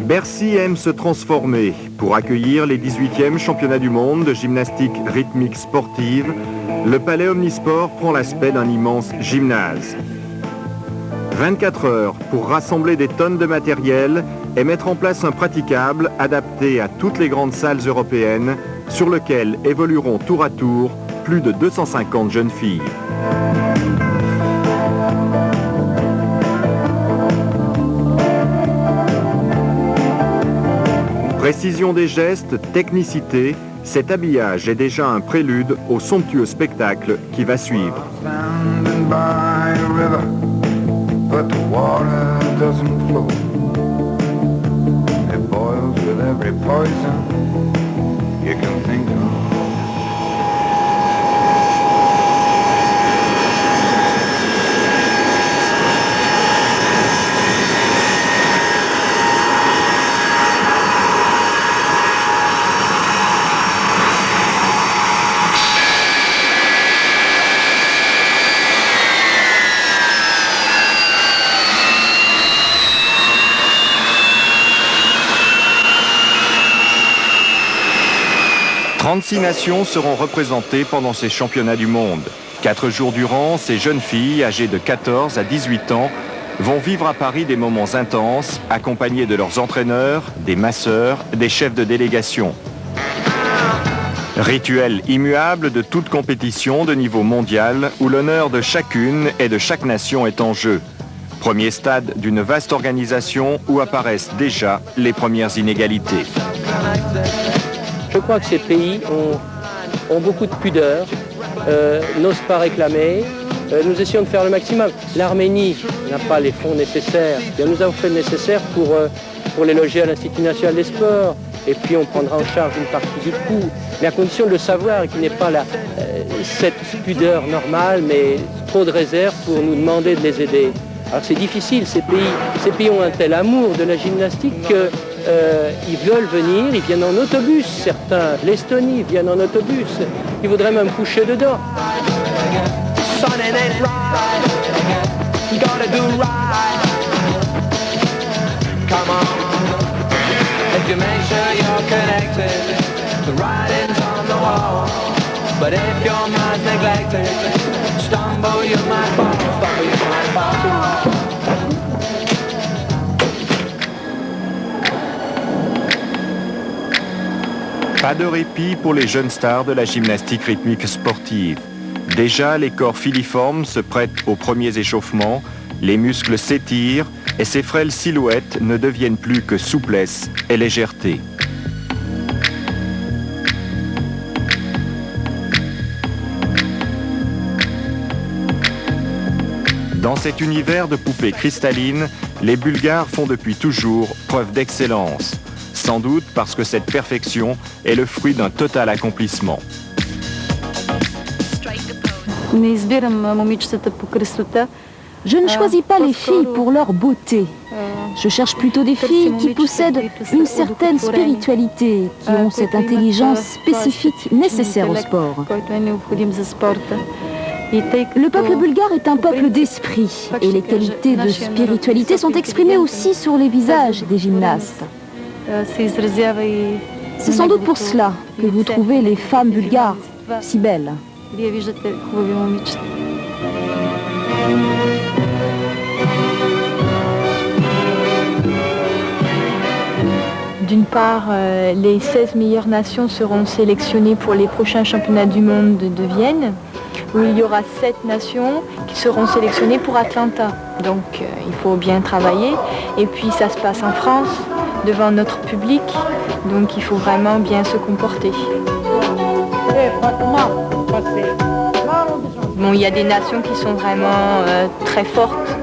Bercy aime se transformer. Pour accueillir les 18e championnats du monde de gymnastique rythmique sportive, le palais Omnisport prend l'aspect d'un immense gymnase. 24 heures pour rassembler des tonnes de matériel et mettre en place un praticable adapté à toutes les grandes salles européennes sur lequel évolueront tour à tour plus de 250 jeunes filles. Précision des gestes, technicité, cet habillage est déjà un prélude au somptueux spectacle qui va suivre. « 36 nations seront représentées pendant ces championnats du monde. 4 jours durant, ces jeunes filles, âgées de 14 à 18 ans, vont vivre à Paris des moments intenses, accompagnées de leurs entraîneurs, des masseurs, des chefs de délégation. Rituel immuable de toute compétition de niveau mondial où l'honneur de chacune et de chaque nation est en jeu. Premier stade d'une vaste organisation où apparaissent déjà les premières inégalités. Je crois que ces pays ont beaucoup de pudeur, n'osent pas réclamer. Nous essayons de faire le maximum. L'Arménie n'a pas les fonds nécessaires. Bien, nous avons fait le nécessaire pour les loger à l'Institut national des sports. Et puis on prendra en charge une partie du coût. Mais à condition de le savoir et qu'il n'ait pas cette pudeur normale, mais trop de réserve pour nous demander de les aider. Alors c'est difficile, ces pays ont un tel amour de la gymnastique qu'ils veulent venir, ils viennent en autobus, certains, l'Estonie viennent en autobus, ils voudraient même coucher dedans. Pas de répit pour les jeunes stars de la gymnastique rythmique sportive. Déjà, les corps filiformes se prêtent aux premiers échauffements, les muscles s'étirent et ces frêles silhouettes ne deviennent plus que souplesse et légèreté. Dans cet univers de poupées cristallines, les Bulgares font depuis toujours preuve d'excellence. Sans doute parce que cette perfection est le fruit d'un total accomplissement. Je ne choisis pas les filles pour leur beauté. Je cherche plutôt des filles qui possèdent une certaine spiritualité, qui ont cette intelligence spécifique nécessaire au sport. Le peuple bulgare est un peuple d'esprit et les qualités de spiritualité sont exprimées aussi sur les visages des gymnastes. C'est sans doute pour cela que vous trouvez les femmes bulgares si belles. D'une part, les 16 meilleures nations seront sélectionnées pour les prochains championnats du monde de Vienne, où il y aura 7 nations qui seront sélectionnées pour Atlanta. Donc il faut bien travailler. Et puis ça se passe en France, devant notre public, donc il faut vraiment bien se comporter. Bon, il y a des nations qui sont vraiment très fortes,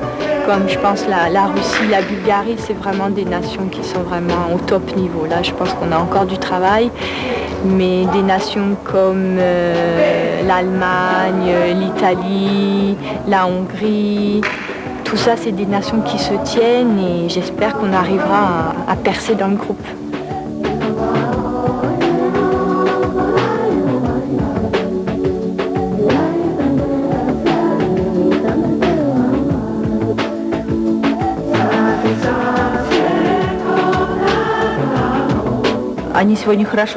comme je pense la Russie, la Bulgarie, c'est vraiment des nations qui sont vraiment au top niveau. Là, je pense qu'on a encore du travail, mais des nations comme l'Allemagne, l'Italie, la Hongrie, tout ça, c'est des nations qui se tiennent et j'espère qu'on arrivera à percer dans le groupe.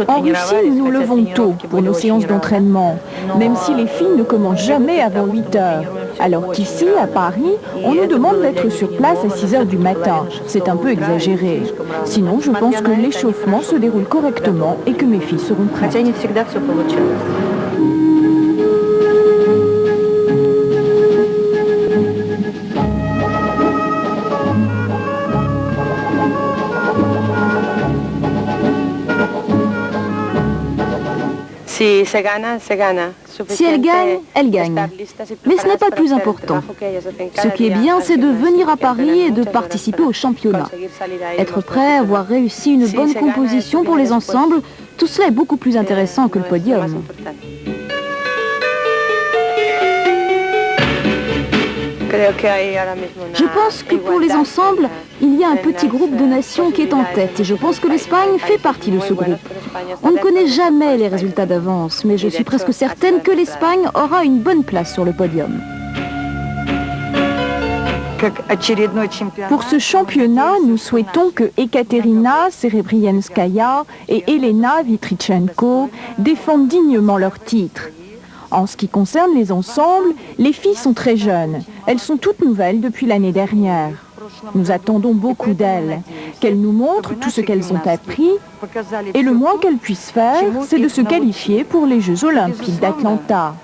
En Russie, nous nous levons tôt pour nos séances d'entraînement, même si les filles ne commencent jamais avant 8 heures. Alors qu'ici, à Paris, on nous demande d'être sur place à 6 heures du matin. C'est un peu exagéré. Sinon, je pense que l'échauffement se déroule correctement et que mes filles seront prêtes. Si elles gagnent, elles gagnent. Mais ce n'est pas le plus important. Ce qui est bien, c'est de venir à Paris et de participer au championnat. Être prêt, avoir réussi une bonne composition pour les ensembles, tout cela est beaucoup plus intéressant que le podium. Je pense que pour les ensembles, il y a un petit groupe de nations qui est en tête et je pense que l'Espagne fait partie de ce groupe. On ne connaît jamais les résultats d'avance, mais je suis presque certaine que l'Espagne aura une bonne place sur le podium. Pour ce championnat, nous souhaitons que Ekaterina Serebrienskaya et Elena Vitrichenko défendent dignement leur titre. En ce qui concerne les ensembles, les filles sont très jeunes. Elles sont toutes nouvelles depuis l'année dernière. Nous attendons beaucoup d'elles, qu'elles nous montrent tout ce qu'elles ont appris, et le moins qu'elles puissent faire, c'est de se qualifier pour les Jeux olympiques d'Atlanta.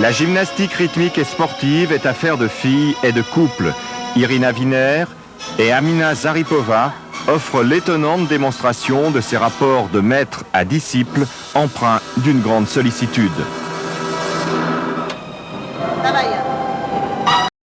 La gymnastique rythmique et sportive est affaire de filles et de couples. Irina Viner et Amina Zaripova offrent l'étonnante démonstration de ces rapports de maître à disciple empreints d'une grande sollicitude.